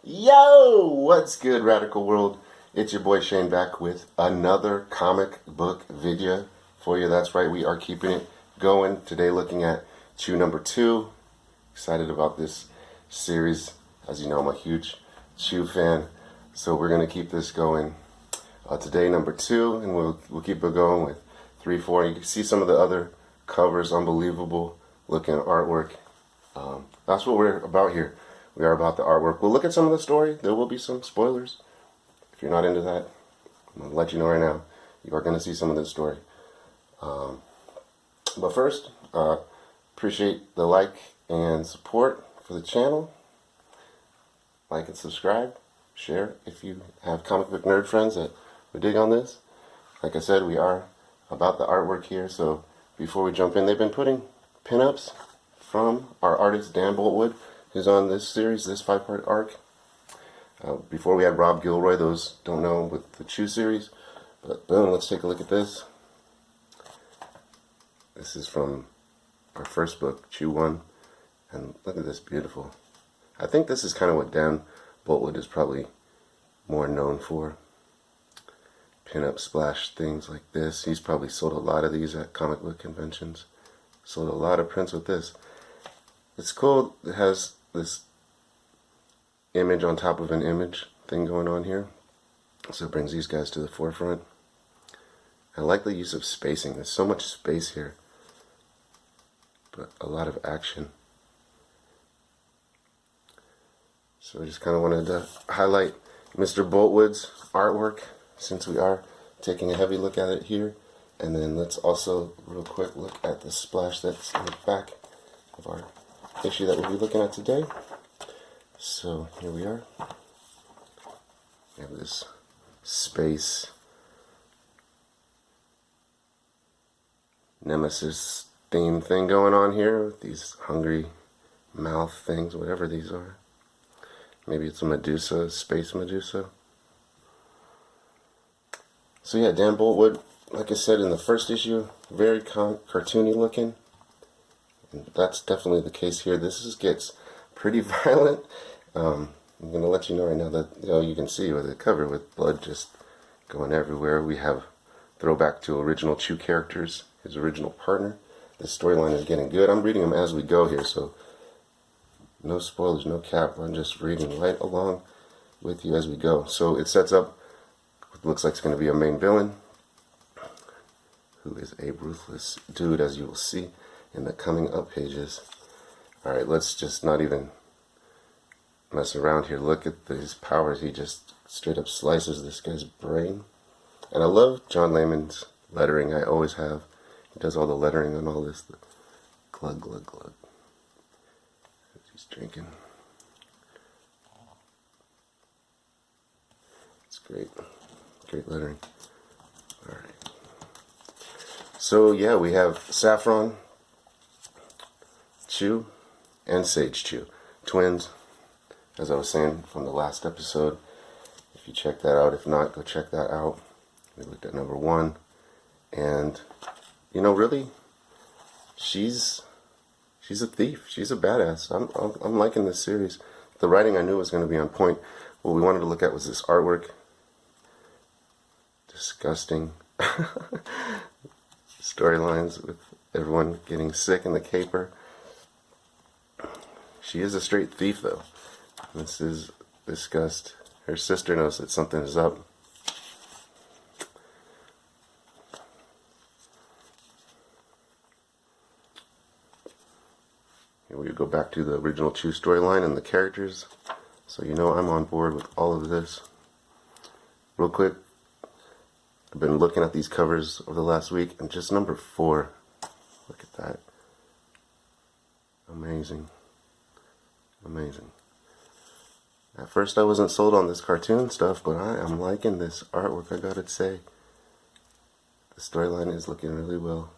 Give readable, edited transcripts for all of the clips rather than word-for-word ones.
Yo! What's good, Radical World? It's your boy Shane back with another comic book video for you. That's right, we are keeping it going. Today looking at Chew number 2. Excited about this series. As you know, I'm a huge Chew fan. So we're going to keep this going. Today number 2, and we'll keep it going with 3, 4. You can see some of the other covers, unbelievable looking artwork. That's what we're about here. We are about the artwork. We'll look at some of the story. There will be some spoilers. If you're not into that, I'm going to let you know right now. You are going to see some of this story. But first, appreciate the like and support for the channel. Like and subscribe. Share if you have comic book nerd friends that would dig on this. Like I said, we are about the artwork here. So before we jump in, they've been putting pinups from our artist Dan Boltwood, who's on this series, this 5-part arc. Before we had Rob Gilroy, those don't know, with the Chew series. But boom, let's take a look at this. This is from our first book, Chew 1. And look at this, beautiful. I think this is kind of what Dan Boltwood is probably more known for. Pin-up splash things like this. He's probably sold a lot of these at comic book conventions. Sold a lot of prints with this. It's cool. It has this image on top of an image thing going on here. So it brings these guys to the forefront. I like the use of spacing. There's so much space here, but a lot of action. So I just kind of wanted to highlight Mr. Boltwood's artwork since we are taking a heavy look at it here. And then let's also real quick look at the splash that's in the back of our issue that we'll be looking at today. So here we are. We have this space Nemesis theme thing going on here with these hungry mouth things, whatever these are. Maybe it's a Medusa, space Medusa. So yeah, Dan Boltwood, like I said in the first issue, very cartoony looking. And that's definitely the case here. This gets pretty violent. I'm going to let you know right now that you can see with the cover with blood just going everywhere. We have throwback to original Chew characters, his original partner. This storyline is getting good. I'm reading them as we go here, so no spoilers, no cap. I'm just reading right along with you as we go. So it sets up what looks like it's going to be a main villain, who is a ruthless dude, as you will see in the coming up pages. Alright, let's just not even mess around here. Look at his powers. He just straight up slices this guy's brain. And I love John Layman's lettering. I always have. He does all the lettering on all this. The glug, glug, glug. He's drinking. It's great. Great lettering. Alright. So yeah, we have Saffron Chew and Sage Chew, twins, as I was saying from the last episode. If you check that out, if not, go check that out. We looked at number 1, and really, she's a thief. She's a badass. I'm liking this series. The writing I knew was going to be on point. What we wanted to look at was this artwork. Disgusting storylines with everyone getting sick in the caper. She is a straight thief, though. This is disgust. Her sister knows that something is up. Here we go back to the original Chew storyline and the characters, so you know I'm on board with all of this. Real quick, I've been looking at these covers over the last week, and just number 4, look at that. Amazing. Amazing. At first I wasn't sold on this cartoon stuff, but I am liking this artwork, I gotta say. The storyline is looking really well.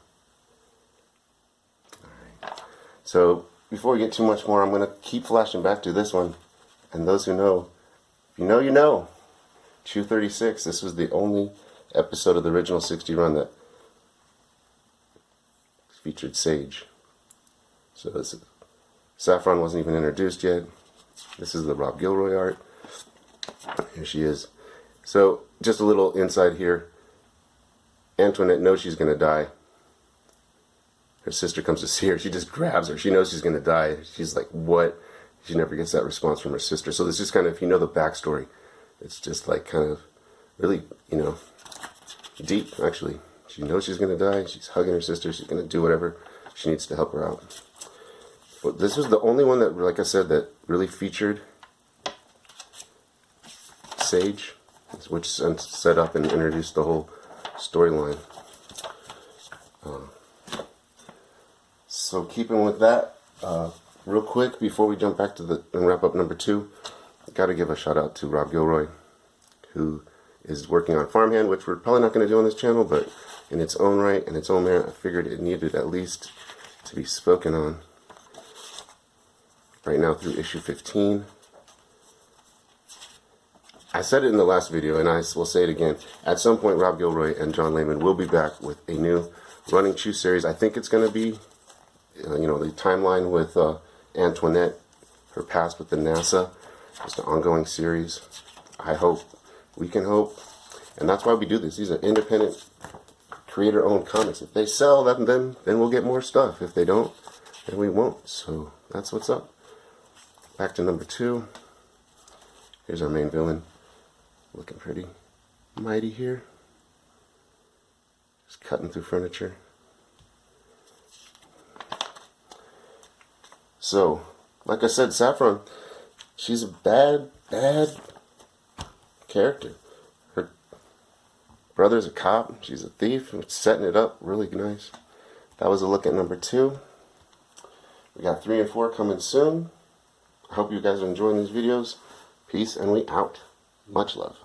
Alright. So, before we get too much more, I'm going to keep flashing back to this one. And those who know, if you know, you know. Chew 36, this was the only episode of the original 60 run that featured Sage. So this Saffron wasn't even introduced yet. This is the Rob Gilroy art. Here she is. So, just a little insight here. Antoinette knows she's going to die. Her sister comes to see her. She just grabs her. She knows she's going to die. She's like, what? She never gets that response from her sister. So this is kind of, if you know the backstory, it's just like kind of really, you know, deep, actually. She knows she's going to die. She's hugging her sister. She's going to do whatever she needs to help her out. But this was the only one that, like I said, that really featured Sage, which set up and introduced the whole storyline. So keeping with that, real quick before we jump back to and wrap up number 2, I got to give a shout out to Rob Gilroy, who is working on Farmhand, which we're probably not going to do on this channel, but in its own right and its own merit, I figured it needed at least to be spoken on right now through issue 15. I said it in the last video, and I will say it again. At some point, Rob Gilroy and John Layman will be back with a new Running Chew series. I think it's going to be, you know, the timeline with Antoinette, her past with the NASA, just an ongoing series. I hope, we can hope, and that's why we do this. These are independent, creator-owned comics. If they sell, then we'll get more stuff. If they don't, then we won't. So that's what's up. Back to number 2. Here's our main villain, looking pretty mighty here. Just cutting through furniture. So, like I said, Saffron, she's a bad character. Her brother's a cop. She's a thief. Setting it up really nice. That was a look at number 2. We got 3 and 4 coming soon. I hope you guys are enjoying these videos. Peace, and we out. Much love.